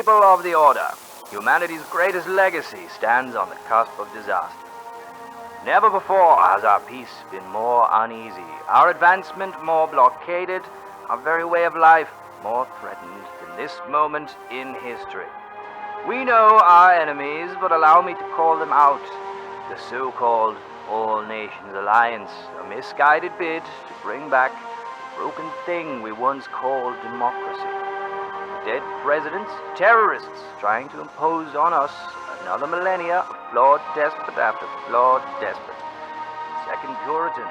People of the Order, humanity's greatest legacy stands on the cusp of disaster. Never before has our peace been more uneasy, our advancement more blockaded, our very way of life more threatened than this moment in history. We know our enemies, but allow me to call them out. The so-called All Nations Alliance, a misguided bid to bring back the broken thing we once called democracy. Dead presidents, terrorists trying to impose on us another millennia of flawed despot after flawed despot. Second Puritans.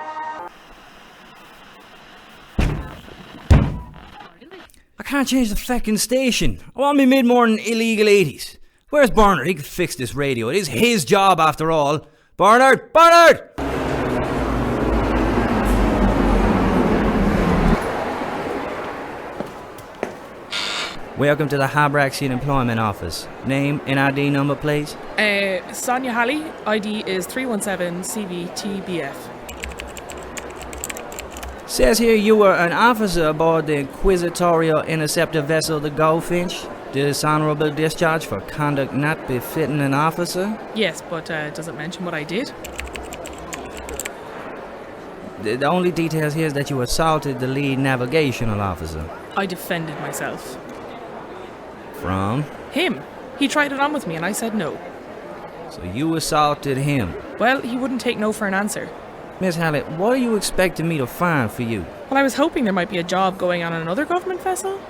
I can't change the fucking station. I want me mid-morning illegal 80s. Where's Barnard? He can fix this radio. It is his job after all. Barnard! Barnard! Welcome to the Habraxian Employment Office. Name and ID number, please. Sonya Halley. ID is 317-CVTBF. Says here you were an officer aboard the Inquisitorial Interceptor vessel the Goldfinch. Dishonorable discharge for conduct not befitting an officer? Yes, but does it mention what I did? The only details here is that you assaulted the lead navigational officer. I defended myself. From? Him. He tried it on with me and I said no. So you assaulted him? Well, he wouldn't take no for an answer. Miss Halley, what are you expecting me to find for you? Well, I was hoping there might be a job going on another government vessel.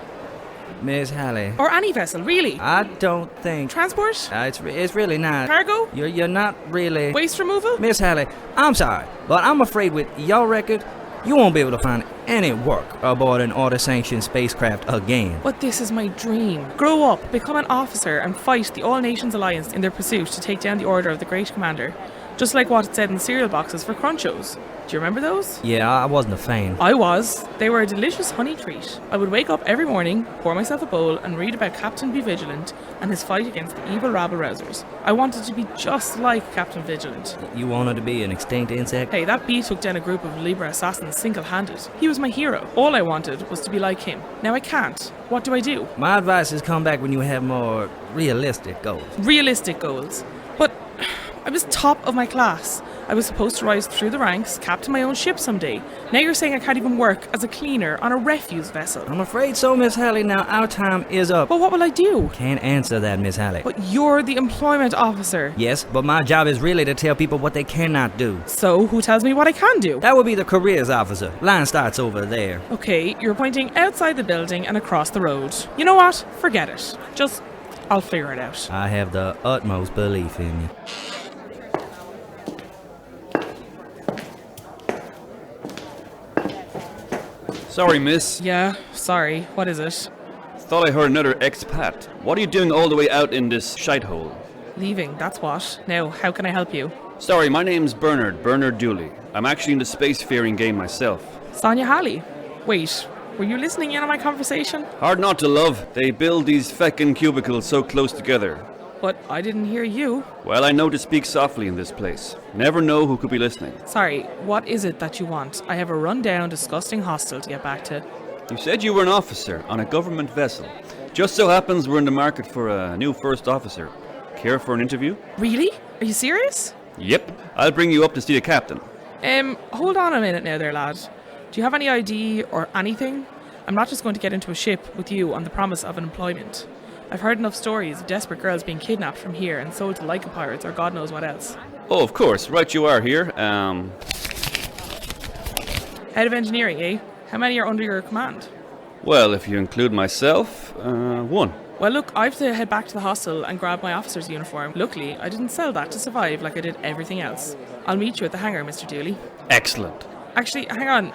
Miss Halley. Or any vessel, really. I don't think... Transport? It's really not. Cargo? You're not really... Waste removal? Miss Halley, I'm sorry, but I'm afraid with your record, you won't be able to find any work aboard an order-sanctioned spacecraft again. But this is my dream. Grow up, become an officer, and fight the All Nations Alliance in their pursuit to take down the Order of the Great Commander. Just like what it said in cereal boxes for Crunchos. Do you remember those? Yeah, I wasn't a fan. I was. They were a delicious honey treat. I would wake up every morning, pour myself a bowl, and read about Captain Be Vigilant and his fight against the evil rabble-rousers. I wanted to be just like Captain Vigilant. You wanted to be an extinct insect? Hey, that bee took down a group of Libra assassins single-handed. He was my hero. All I wanted was to be like him. Now I can't. What do I do? My advice is come back when you have more realistic goals. Realistic goals? But I was top of my class. I was supposed to rise through the ranks, captain my own ship someday. Now you're saying I can't even work as a cleaner on a refuse vessel. I'm afraid so, Miss Halley. Now our time is up. But what will I do? Can't answer that, Miss Halley. But you're the employment officer. Yes, but my job is really to tell people what they cannot do. So who tells me what I can do? That would be the careers officer. Line starts over there. Okay, you're pointing outside the building and across the road. You know what? Forget it. I'll figure it out. I have the utmost belief in you. Sorry, miss. Yeah, sorry. What is it? Thought I heard another expat. What are you doing all the way out in this shithole? Leaving, that's what. Now, how can I help you? Sorry, my name's Bernard Jilly. I'm actually in the spacefaring game myself. Sonya Halley. Wait, were you listening in on my conversation? Hard not to love. They build these feckin' cubicles so close together. But I didn't hear you. Well, I know to speak softly in this place. Never know who could be listening. Sorry, what is it that you want? I have a run-down, disgusting hostel to get back to. You said you were an officer on a government vessel. Just so happens we're in the market for a new first officer. Care for an interview? Really? Are you serious? Yep. I'll bring you up to see the captain. Hold on a minute now there, lad. Do you have any ID or anything? I'm not just going to get into a ship with you on the promise of an employment. I've heard enough stories of desperate girls being kidnapped from here and sold to Leica pirates or God knows what else. Oh, of course. Right you are here. Head of engineering, eh? How many are under your command? Well, if you include myself, one. Well, look, I have to head back to the hostel and grab my officer's uniform. Luckily, I didn't sell that to survive like I did everything else. I'll meet you at the hangar, Mr. Dooley. Excellent. Actually, hang on.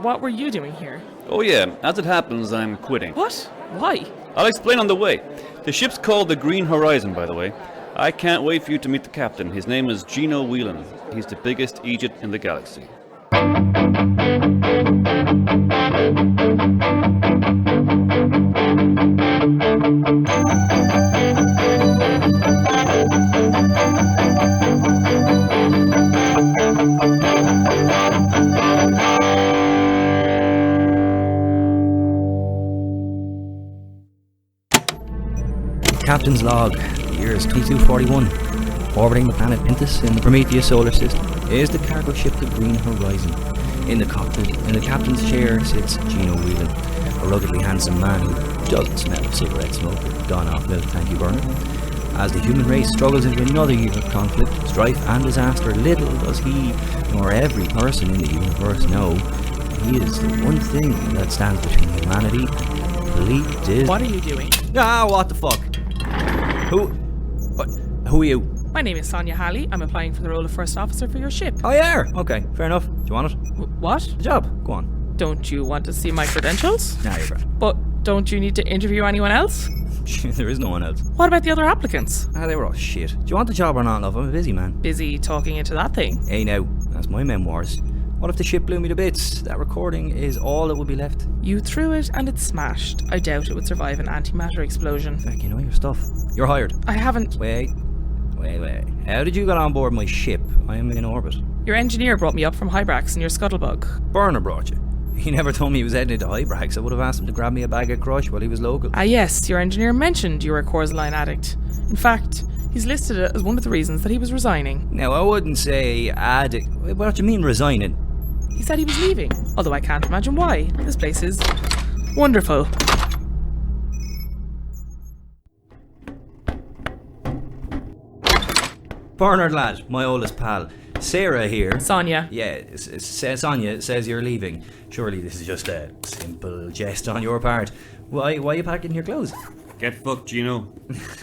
What were you doing here? Oh yeah, as it happens, I'm quitting. What? Why? I'll explain on the way. The ship's called the Green Horizon, by the way. I can't wait for you to meet the captain. His name is Gino Whelan. He's the biggest Egypt in the galaxy. Captain's log. The year is 2241. Orbiting the planet Pintus in the Prometheus solar system is the cargo ship the Green Horizon. In the cockpit, in the captain's chair, sits Gino Whelan, a ruggedly handsome man who doesn't smell of cigarette smoke or gone off milk, thank you, Bernard. As the human race struggles into another year of conflict, strife and disaster, little does he, nor every person in the universe know, he is the one thing that stands between humanity and complete disaster. What are you doing? Ah, what the fuck? Who are you? My name is Sonya Halley. I'm applying for the role of first officer for your ship. Oh, yeah. Okay, fair enough. Do you want it? What? The job. Go on. Don't you want to see my credentials? Nah, you're grand. But don't you need to interview anyone else? There is no one else. What about the other applicants? Ah, they were all shit. Do you want the job or not, love? I'm a busy man. Busy talking into that thing. Hey, now. That's my memoirs. What if the ship blew me to bits? That recording is all that would be left. You threw it and it smashed. I doubt it would survive an antimatter explosion. Fuck, you know your stuff. You're hired. I haven't. Wait. How did you get on board my ship? I am in orbit. Your engineer brought me up from Hybrax in your scuttlebug. Burner brought you. He never told me he was heading into Hybrax. I would have asked him to grab me a bag of crush while he was local. Ah yes, your engineer mentioned you were a Coors-Line addict. In fact, he's listed it as one of the reasons that he was resigning. Now, I wouldn't say addict. What do you mean resigning? He said he was leaving, although I can't imagine why. This place is wonderful. Bernard lad, my oldest pal. Sarah here. Sonya. Yeah, Sonya says you're leaving. Surely this is just a simple jest on your part. Why are you packing your clothes? Get fucked, Gino.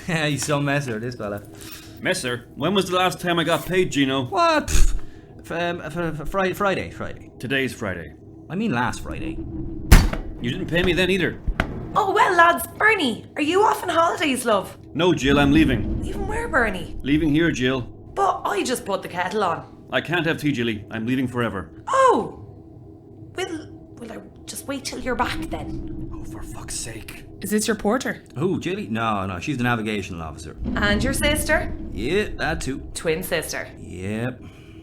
He's some messer, this fella. Messer, when was the last time I got paid, Gino? What? Friday. Today's Friday. I mean last Friday. You didn't pay me then either. Oh, well, lads, Bernie, are you off on holidays, love? No, Jill, I'm leaving. Leaving where, Bernie? Leaving here, Jill. But I just put the kettle on. I can't have tea, Jilly. I'm leaving forever. Oh! Will I just wait till you're back then? Oh, for fuck's sake. Is this your porter? Who, Jilly? No, she's the navigational officer. And your sister? Yeah, that too. Twin sister. Yep.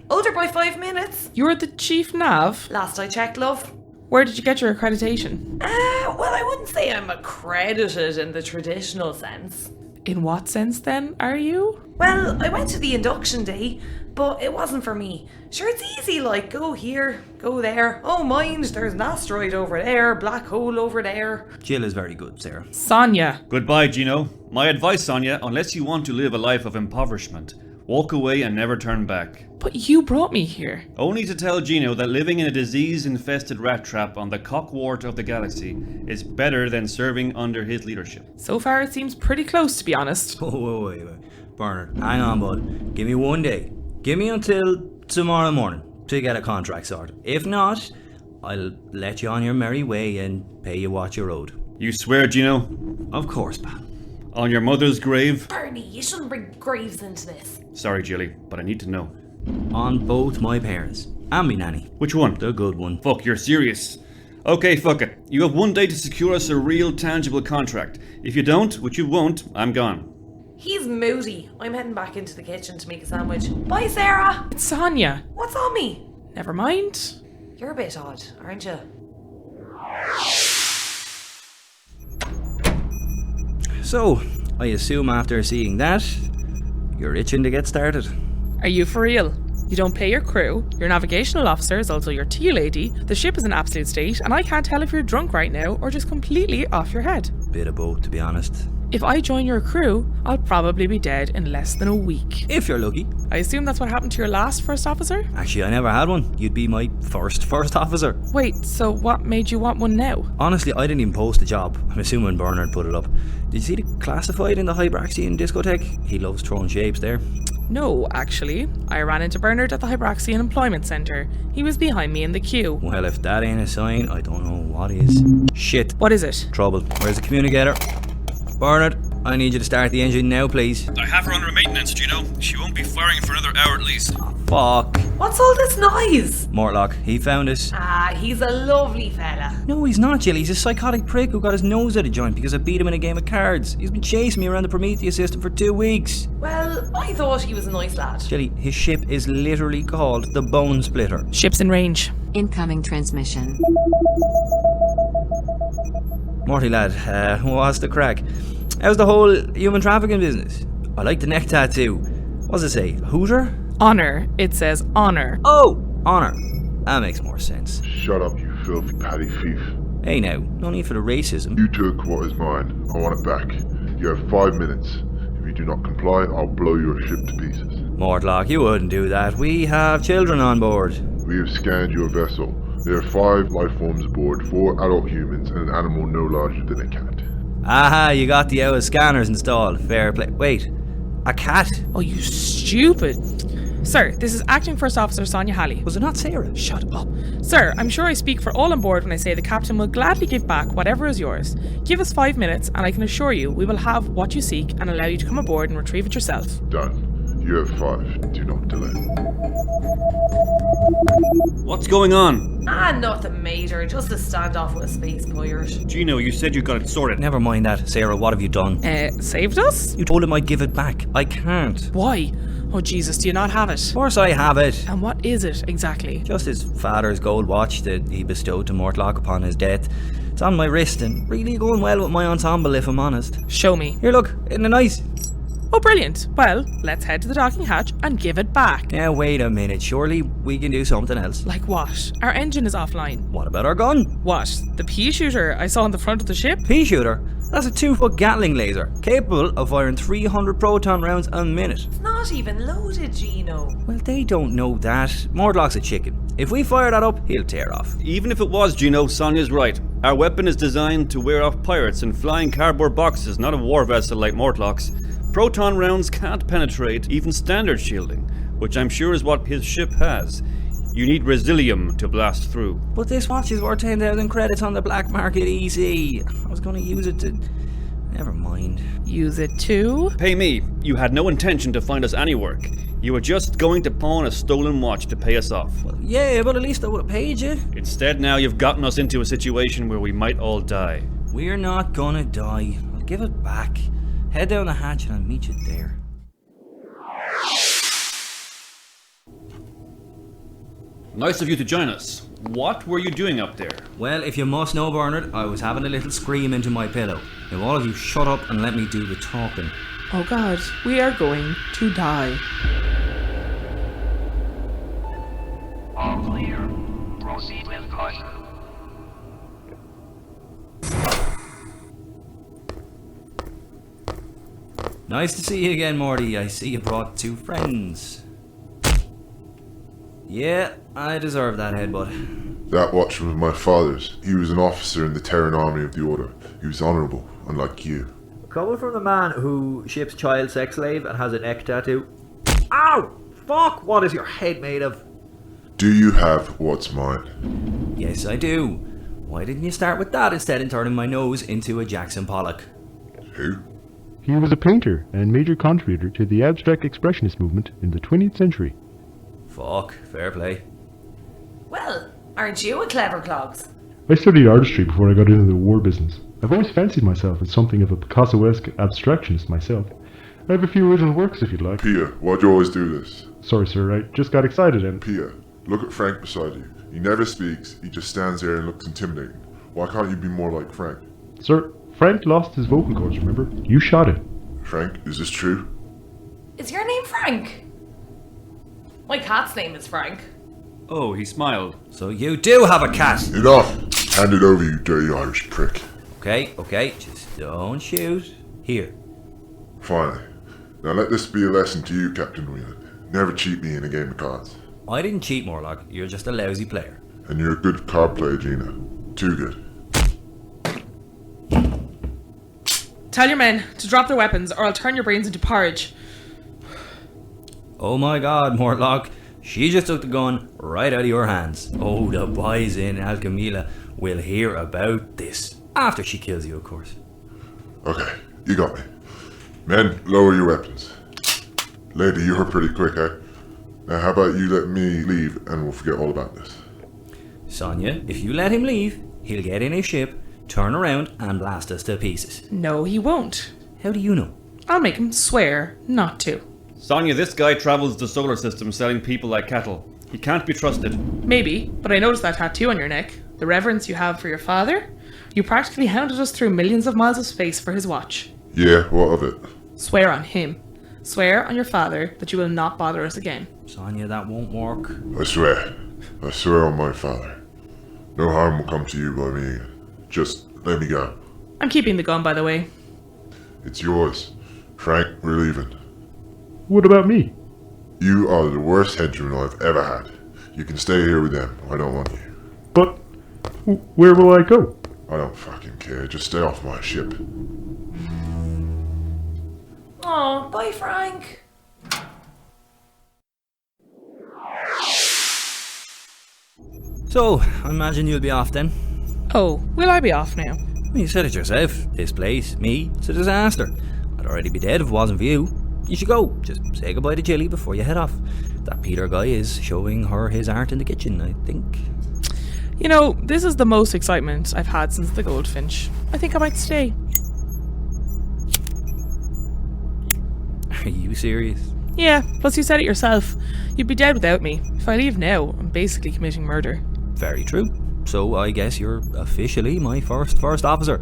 Older by 5 minutes. You're the chief nav? Last I checked, love. Where did you get your accreditation? Well, I wouldn't say I'm accredited in the traditional sense. In what sense then are you? Well, I went to the induction day, but it wasn't for me. Sure, it's easy, like, go here, go there. Oh, mind, there's an asteroid over there, black hole over there. Jill is very good, Sarah. Sonya. Goodbye, Gino. My advice, Sonia, unless you want to live a life of impoverishment, walk away and never turn back. But you brought me here. Only to tell Gino that living in a disease-infested rat trap on the cockwart of the galaxy is better than serving under his leadership. So far it seems pretty close, to be honest. Oh, wait. Bernard, hang on, bud. Give me one day. Give me until tomorrow morning to get a contract sorted. If not, I'll let you on your merry way and pay you what you owed. You swear, Gino? Of course, pal. On your mother's grave? Bernie, you shouldn't bring graves into this. Sorry, Jilly, but I need to know. On both my parents. And me nanny. Which one? The good one. Fuck, you're serious. Okay, fuck it. You have one day to secure us a real, tangible contract. If you don't, which you won't, I'm gone. He's moody. I'm heading back into the kitchen to make a sandwich. Bye, Sarah. It's Sonya. What's on me? Never mind. You're a bit odd, aren't you? So, I assume after seeing that, you're itching to get started. Are you for real? You don't pay your crew, your navigational officer is also your tea lady, the ship is in absolute state, and I can't tell if you're drunk right now or just completely off your head. Bit of both, to be honest. If I join your crew, I'll probably be dead in less than a week. If you're lucky. I assume that's what happened to your last first officer? Actually, I never had one. You'd be my first officer. Wait, so what made you want one now? Honestly, I didn't even post the job. I'm assuming Bernard put it up. Did you see the classified in the Hybraxian discotheque? He loves throwing shapes there. No, actually. I ran into Bernard at the Hybraxian Employment Centre. He was behind me in the queue. Well, if that ain't a sign, I don't know what is. Shit. What is it? Trouble. Where's the communicator? Bernard, I need you to start the engine now, please. I have her under maintenance, Gino. She won't be firing for another hour at least. Oh, fuck. What's all this noise? Mortlock, he found us. Ah, he's a lovely fella. No, he's not, Jilly. He's a psychotic prick who got his nose out of joint because I beat him in a game of cards. He's been chasing me around the Prometheus system for 2 weeks. Well, I thought he was a nice lad. Jilly, his ship is literally called the Bone Splitter. Ship's in range. Incoming transmission. Morty lad, what's the crack? How's the whole human trafficking business? I like the neck tattoo. What's it say? Hooter? Honor. It says honor. Oh, honor. That makes more sense. Shut up, you filthy paddy thief. Hey now, no need for the racism. You took what is mine. I want it back. You have 5 minutes. If you do not comply, I'll blow your ship to pieces. Mortlock, you wouldn't do that. We have children on board. We have scanned your vessel. There are 5 life forms aboard, 4 adult humans, and an animal no larger than a cat. Aha, you got the OS scanners installed. Fair play. Wait, a cat? Oh, you stupid. Sir, this is Acting First Officer Sonya Halley. Was it not Sarah? Shut up. Sir, I'm sure I speak for all on board when I say the captain will gladly give back whatever is yours. Give us 5 minutes and I can assure you we will have what you seek and allow you to come aboard and retrieve it yourself. Done. You have 5. Do not delay. What's going on? Nothing major. Just a standoff with a space pirate. Gino, you said you got it sorted. Never mind that. Sarah, what have you done? Saved us? You told him I'd give it back. I can't. Why? Oh Jesus, do you not have it? Of course I have it. And what is it exactly? Just his father's gold watch that he bestowed to Mortlock upon his death. It's on my wrist and really going well with my ensemble if I'm honest. Show me. Here look, isn't it nice? Oh brilliant. Well, let's head to the docking hatch and give it back. Now wait a minute, surely we can do something else. Like what? Our engine is offline. What about our gun? What? The pea shooter I saw on the front of the ship? Pea shooter? That's a 2-foot Gatling laser, capable of firing 300 proton rounds a minute. It's not even loaded, Gino. Well, they don't know that. Mortlock's a chicken. If we fire that up, he'll tear off. Even if it was, Gino, Sonya's right. Our weapon is designed to wear off pirates and flying cardboard boxes, not a war vessel like Mortlock's. Proton rounds can't penetrate even standard shielding, which I'm sure is what his ship has. You need Resilium to blast through. But this watch is worth 10,000 credits on the black market easy. I was going to use it to... Never mind. Use it too? Pay me. You had no intention to find us any work. You were just going to pawn a stolen watch to pay us off. Well, yeah, but at least I would have paid you. Instead, now you've gotten us into a situation where we might all die. We're not gonna die. I'll give it back. Head down the hatch and I'll meet you there. Nice of you to join us. What were you doing up there? Well, if you must know, Bernard, I was having a little scream into my pillow. Now all of you shut up and let me do the talking. Oh God, we are going to die. All clear. Proceed with caution. Nice to see you again, Morty. I see you brought 2 friends. Yeah, I deserve that headbutt. That watch was my father's. He was an officer in the Terran Army of the Order. He was honourable, unlike you. Coming from the man who ships child sex slave and has a neck tattoo. Ow! Fuck! What is your head made of? Do you have what's mine? Yes, I do. Why didn't you start with that instead of turning my nose into a Jackson Pollock? Who? He was a painter and major contributor to the abstract expressionist movement in the 20th century. Fuck, fair play. Well, aren't you a clever clogs? I studied artistry before I got into the war business. I've always fancied myself as something of a Picasso-esque abstractionist myself. I have a few original works if you'd like. Pia, why'd you always do this? Sorry sir, I just got excited and... Pia, look at Frank beside you. He never speaks, he just stands there and looks intimidating. Why can't you be more like Frank? Sir, Frank lost his vocal cords, remember? You shot it. Frank, is this true? Is your name Frank? My cat's name is Frank. Oh, he smiled. So you do have a cat! Enough! Hand it over, you dirty Irish prick. Okay, just don't shoot. Here. Fine. Now let this be a lesson to you, Captain Whelan. Never cheat me in a game of cards. I didn't cheat, Morlock. You're just a lousy player. And you're a good card player, Gina. Too good. Tell your men to drop their weapons or I'll turn your brains into porridge. Oh my god, Mortlock. She just took the gun right out of your hands. Oh, the boys in Alchemila will hear about this. After she kills you, of course. Okay, you got me. Men, lower your weapons. Lady, you were pretty quick, eh? Now how about you let me leave and we'll forget all about this. Sonya, if you let him leave, he'll get in his ship, turn around and blast us to pieces. No, he won't. How do you know? I'll make him swear not to. Sonya, this guy travels the solar system selling people like cattle. He can't be trusted. Maybe, but I noticed that tattoo on your neck. The reverence you have for your father. You practically hounded us through millions of miles of space for his watch. Yeah, what of it? Swear on him. Swear on your father that you will not bother us again. Sonya, that won't work. I swear. I swear on my father. No harm will come to you by me. Just let me go. I'm keeping the gun, by the way. It's yours. Frank, we're leaving. What about me? You are the worst henchman I've ever had. You can stay here with them. I don't want you. But where will I go? I don't fucking care. Just stay off my ship. Oh, bye, Frank. So, I imagine you'll be off then. Oh, will I be off now? You said it yourself. This place, me, it's a disaster. I'd already be dead if it wasn't for you. You should go. Just say goodbye to Jilly before you head off. That Peter guy is showing her his art in the kitchen, I think. You know, this is the most excitement I've had since the Goldfinch. I think I might stay. Are you serious? Yeah, plus you said it yourself. You'd be dead without me. If I leave now, I'm basically committing murder. Very true. So I guess you're officially my first officer.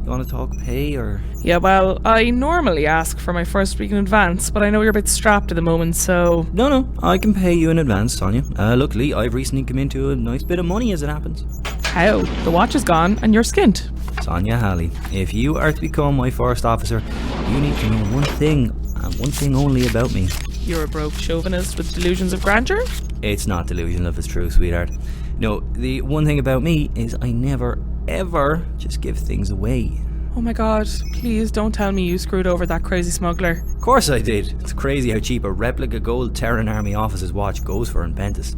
You want to talk pay or...? Yeah, well, I normally ask for my first week in advance, but I know you're a bit strapped at the moment, so... No, I can pay you in advance, Sonya. Luckily, I've recently come into a nice bit of money as it happens. How? The watch is gone and you're skint. Sonya Halley, if you are to become my first officer, you need to know one thing, and one thing only about me. You're a broke chauvinist with delusions of grandeur? It's not delusional if it's true, sweetheart. No, the one thing about me is I never, ever just give things away. Oh my god, please don't tell me you screwed over that crazy smuggler. Of course I did. It's crazy how cheap a replica gold Terran Army officer's watch goes for in Pentis.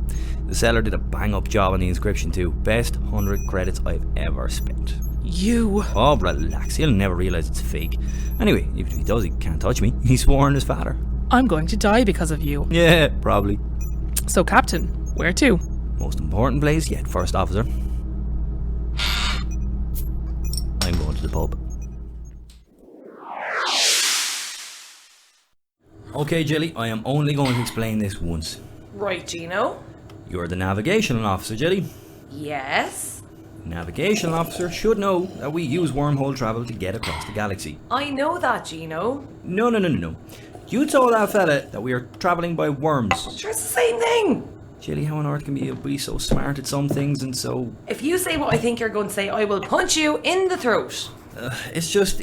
The seller did a bang-up job on the inscription too. Best 100 credits I've ever spent. You... Oh, relax. He'll never realise it's fake. Anyway, even if he does, he can't touch me. He swore on his father. I'm going to die because of you. Yeah, probably. So, Captain, where to? Most important place yet, first officer. I'm going to the pub. Okay, Jilly, I am only going to explain this once. Right, Gino. You're the navigational officer, Jilly. Yes. Navigational officer should know that we use wormhole travel to get across the galaxy. I know that, Gino. No. You told that fella that we are travelling by worms. Sure, it's the same thing. Jilly, how on earth can you be so smart at some things and so... If you say what I think you're going to say, I will punch you in the throat. It's just,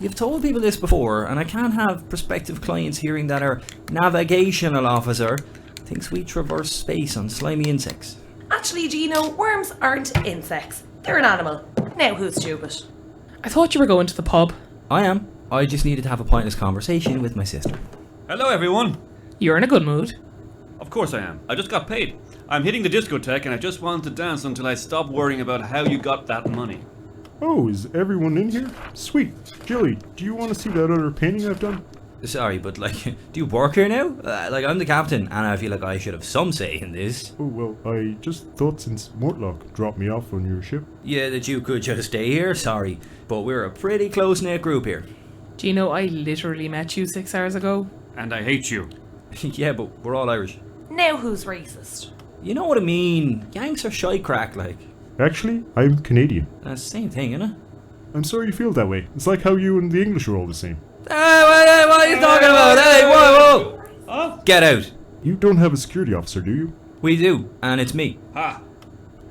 you've told people this before, and I can't have prospective clients hearing that our navigational officer thinks we traverse space on slimy insects. Actually, Gino, worms aren't insects. They're an animal. Now who's stupid? I thought you were going to the pub. I am. I just needed to have a pointless conversation with my sister. Hello, everyone. You're in a good mood. Of course I am. I just got paid. I'm hitting the discotheque and I just wanted to dance until I stop worrying about how you got that money. Oh, is everyone in here? Sweet. Jilly, do you want to see that other painting I've done? Sorry, but do you work here now? I'm the captain, and I feel like I should have some say in this. Oh, well, I just thought since Mortlock dropped me off on your ship. Yeah, that you could just stay here, sorry. But we're a pretty close-knit group here. Gino, I literally met you 6 hours ago. And I hate you. Yeah, but we're all Irish. Now who's racist? You know what I mean? Yanks are shy crack, like. Actually, I'm Canadian. That's the same thing, isn't it? I'm sorry you feel that way. It's like how you and the English are all the same. Hey, what are you talking about? Hey, whoa! Huh? Get out. You don't have a security officer, do you? We do, and it's me. Ha!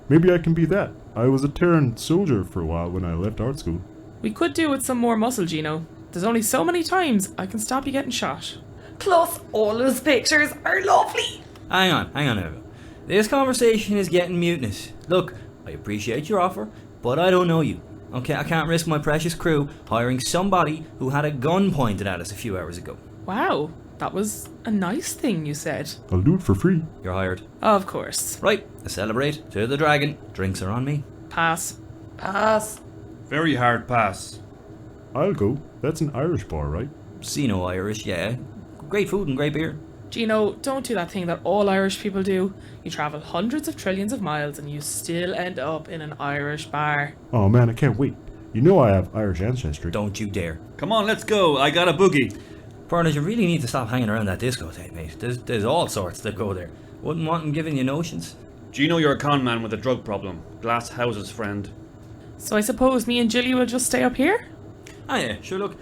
Maybe I can be that. I was a Terran soldier for a while when I left art school. We could do with some more muscle, Gino. There's only so many times I can stop you getting shot. Plus, all those pictures are lovely. Hang on, Evan. This conversation is getting mutinous. Look, I appreciate your offer, but I don't know you. Okay, I can't risk my precious crew hiring somebody who had a gun pointed at us a few hours ago. Wow, that was a nice thing you said. I'll do it for free. You're hired. Of course. Right, to celebrate, to the dragon. Drinks are on me. Pass. Pass. Very hard pass. I'll go. That's an Irish bar, right? See no Irish, yeah. Great food and great beer. Gino, don't do that thing that all Irish people do. You travel hundreds of trillions of miles and you still end up in an Irish bar. Oh man, I can't wait. You know I have Irish ancestry. Don't you dare. Come on, let's go. I got a boogie. Bernard, you really need to stop hanging around that discotheque, mate. There's all sorts that go there. Wouldn't want him giving you notions. Gino, you're a con man with a drug problem. Glass houses, friend. So I suppose me and Jilly will just stay up here? Ah yeah, sure, look.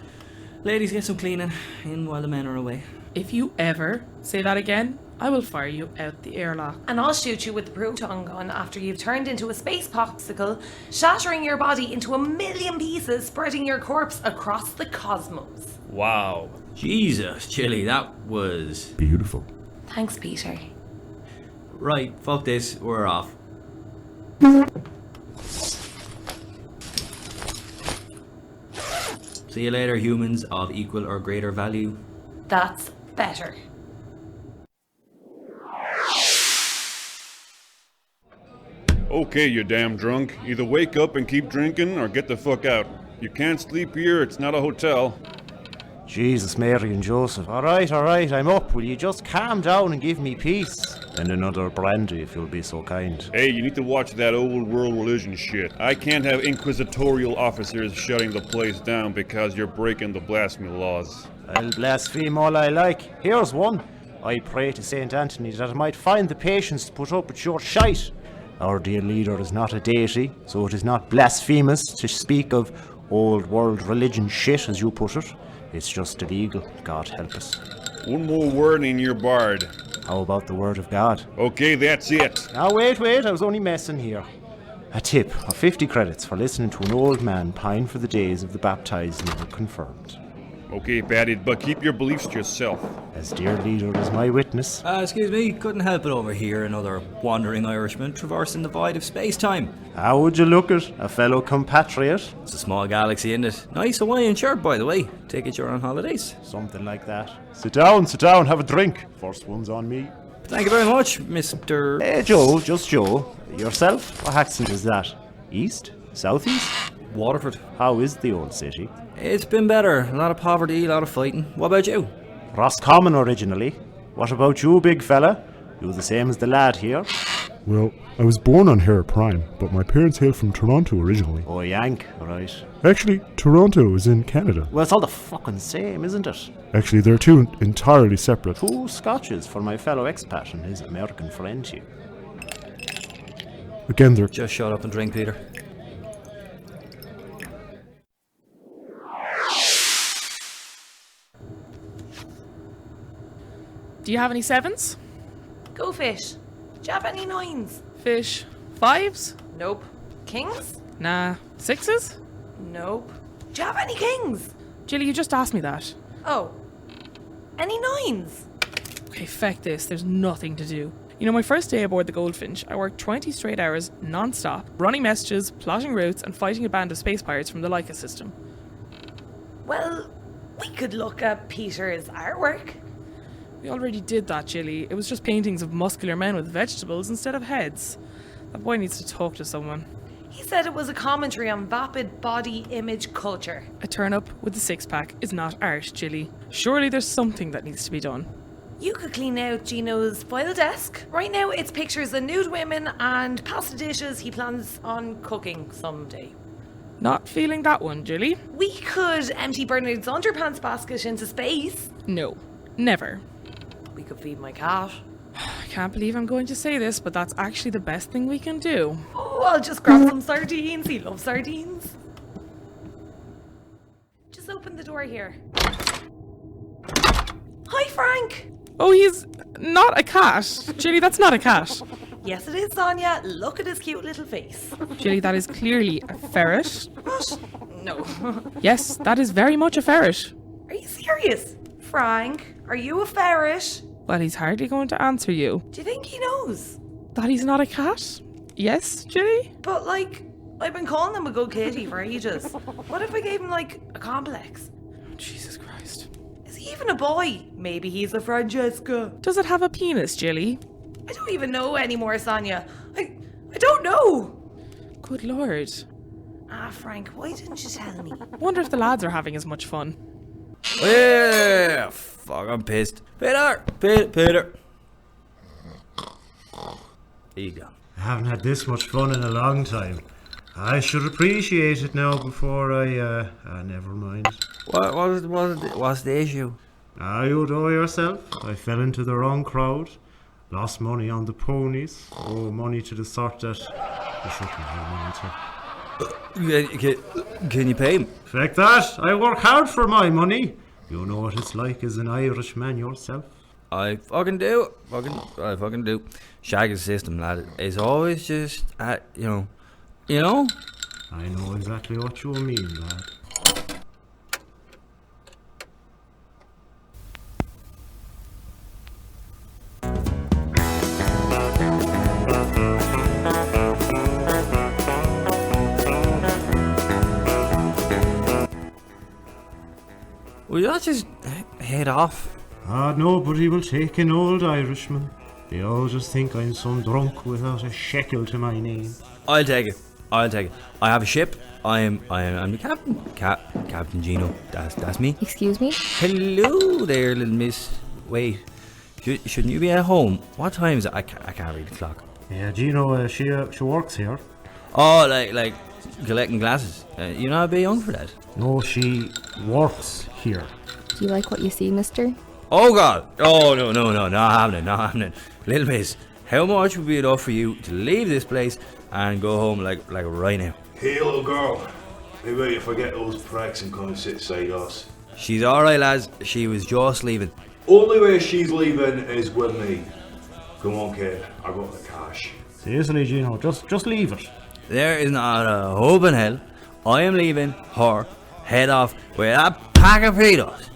Ladies, get some cleaning in while the men are away. If you ever say that again, I will fire you out the airlock. And I'll shoot you with the proton gun after you've turned into a space popsicle, shattering your body into 1,000,000 pieces, spreading your corpse across the cosmos. Wow. Jesus, Jilly, that was... Beautiful. Thanks, Peter. Right, fuck this, we're off. See you later, humans of equal or greater value. That's better. Okay, you damn drunk. Either wake up and keep drinking or get the fuck out. You can't sleep here, it's not a hotel. Jesus, Mary and Joseph. Alright, I'm up. Will you just calm down and give me peace? And another brandy, if you'll be so kind. Hey, you need to watch that old world religion shit. I can't have inquisitorial officers shutting the place down because you're breaking the blasphemy laws. I'll blaspheme all I like. Here's one. I pray to St. Anthony that I might find the patience to put up with your shite. Our dear leader is not a deity, so it is not blasphemous to speak of old world religion shit, as you put it. It's just illegal, God help us. One more word in your bard. How about the word of God? Okay, that's it. Now wait, I was only messing here. A tip of 50 credits for listening to an old man pine for the days of the baptized never confirmed. Okay, Batty, but keep your beliefs to yourself. As dear leader is my witness. Excuse me, couldn't help it over here, another wandering Irishman traversing the void of space-time. How would you look at a fellow compatriot? It's a small galaxy, isn't it? Nice Hawaiian shirt, by the way. Take it you're on holidays. Something like that. Sit down, have a drink. First one's on me. Thank you very much, Mr... Hey, Joe, just Joe. Yourself? What accent is that? East? Southeast? Waterford. How is the old city? It's been better. A lot of poverty, a lot of fighting. What about you? Roscommon originally. What about you, big fella? You the same as the lad here? Well, I was born on Hera Prime, but my parents hail from Toronto originally. Oh, Yank, right. Actually, Toronto is in Canada. Well, it's all the fucking same, isn't it? Actually, they're two entirely separate. 2 scotches for my fellow expat and his American friend here. Again, they're... Just shut up and drink, Peter. Do you have any 7s? Go fish. Do you have any 9s? Fish. 5s? Nope. Kings? Nah. 6s? Nope. Do you have any kings? Jilly, you just asked me that. Oh. Any 9s? Okay, feck this. There's nothing to do. You know, my first day aboard the Goldfinch, I worked 20 straight hours non-stop, running messages, plotting routes, and fighting a band of space pirates from the Leica system. Well, we could look at Peter's artwork. We already did that, Jilly. It was just paintings of muscular men with vegetables instead of heads. That boy needs to talk to someone. He said it was a commentary on vapid body image culture. A turn-up with a six-pack is not art, Jilly. Surely there's something that needs to be done. You could clean out Gino's file desk. Right now it's pictures of nude women and pasta dishes he plans on cooking someday. Not feeling that one, Jilly? We could empty Bernard's underpants basket into space. No. Never. We could feed my cat. I can't believe I'm going to say this, but that's actually the best thing we can do. Oh, I'll just grab some sardines. He loves sardines. Just open the door here. Hi, Frank. Oh, he's not a cat. Jilly, that's not a cat. Yes, it is, Sonya. Look at his cute little face. Jilly, that is clearly a ferret. What? No. Yes, that is very much a ferret. Are you serious? Frank, are you a ferret? Well, he's hardly going to answer you. Do you think he knows? That he's not a cat? Yes, Jilly? But, like, I've been calling him a good kitty for ages. What if I gave him, like, a complex? Oh, Jesus Christ. Is he even a boy? Maybe he's a Francesca. Does it have a penis, Jilly? I don't even know anymore, Sonya. I don't know. Good Lord. Ah, Frank, why didn't you tell me? Wonder if the lads are having as much fun. Yeah, fuck, I'm pissed. Peter. There you go. I haven't had this much fun in a long time. I should appreciate it now before I, never mind. What's the issue? You know yourself. I fell into the wrong crowd. Lost money on the ponies. Oh, money to the sort that you shouldn't have money to. Can you pay him? Like that, I work hard for my money. You know what it's like as an Irishman yourself. I fucking do. I fucking do. Shaggy's system, lad. It's always just, you know. I know exactly what you mean, lad. Will you not just head off? Nobody will take an old Irishman. They all just think I'm some drunk without a shekel to my name. I'll take it. I have a ship. I'm the captain. Captain Gino. That's me. Excuse me? Hello there, little miss. Wait. Shouldn't you be at home? What time is it? I can't read the clock. Yeah, Gino, she works here. Oh, like collecting glasses. You're not a bit young for that. No, she works here. Do you like what you see, mister? Oh God! Oh no, not happening. Little miss, how much would be enough for you to leave this place and go home like right now? Hey little girl, maybe you forget those pricks and come and sit beside us. She's alright, lads. She was just leaving. Only way she's leaving is with me. Come on, kid, I got the cash. Seriously, Gino, just leave it. There is not a hope in hell. I am leaving her head off with a pack of potatoes.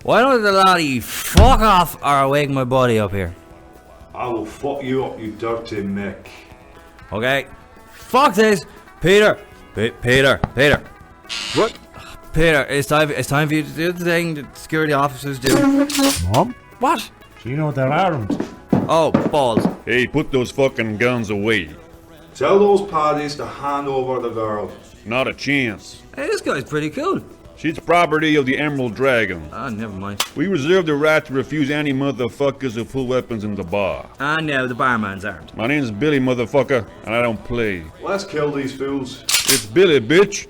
Why don't the lot of you fuck off or wake my body up here? I will fuck you up, you dirty Mick. Okay. Fuck this! Peter! Peter! What? Peter, it's time for you to do the thing that security officers do. Mom? What? Gino, they're armed. Oh, balls. Hey, put those fucking guns away. Tell those parties to hand over the girl. Not a chance. Hey, this guy's pretty cool. She's property of the Emerald Dragon. Ah, never mind. We reserve the right to refuse any motherfuckers who pull weapons in the bar. And now the barman's armed. My name's Billy, motherfucker, and I don't play. Let's kill these fools. It's Billy, bitch.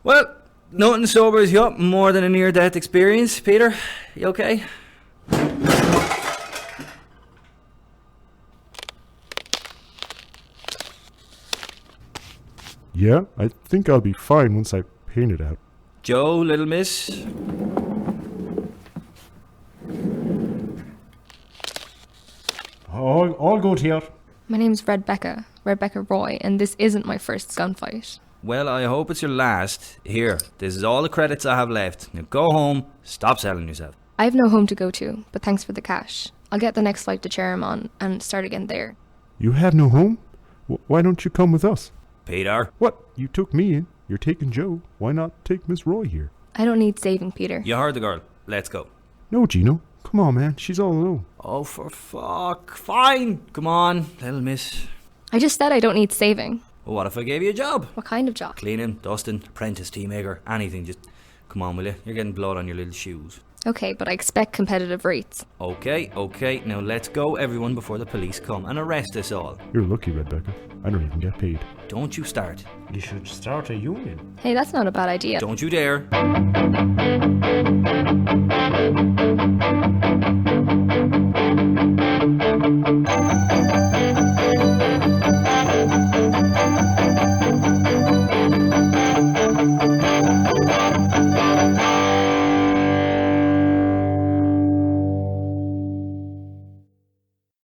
Well, nothing sobers you up more than a near-death experience. Peter, you okay? Yeah, I think I'll be fine once I paint it out. Joe, little miss. All good here. My name's Rebecca Roy, and this isn't my first gunfight. Well, I hope it's your last. Here, this is all the credits I have left. Now go home, stop selling yourself. I have no home to go to, but thanks for the cash. I'll get the next flight to Chatham on and start again there. You have no home? Why don't you come with us? Peter. What? You took me in. You're taking Joe. Why not take Miss Roy here? I don't need saving, Peter. You heard the girl. Let's go. No, Gino. Come on, man. She's all alone. Oh, for fuck. Fine. Come on, little miss. I just said I don't need saving. Well, what if I gave you a job? What kind of job? Cleaning, dusting, apprentice, tea maker, anything. Just come on, will you? You're getting blood on your little shoes. Okay, but I expect competitive rates. Okay. Now let's go, everyone, before the police come and arrest us all. You're lucky, Rebecca. I don't even get paid. Don't you start. You should start a union. Hey, that's not a bad idea. Don't you dare.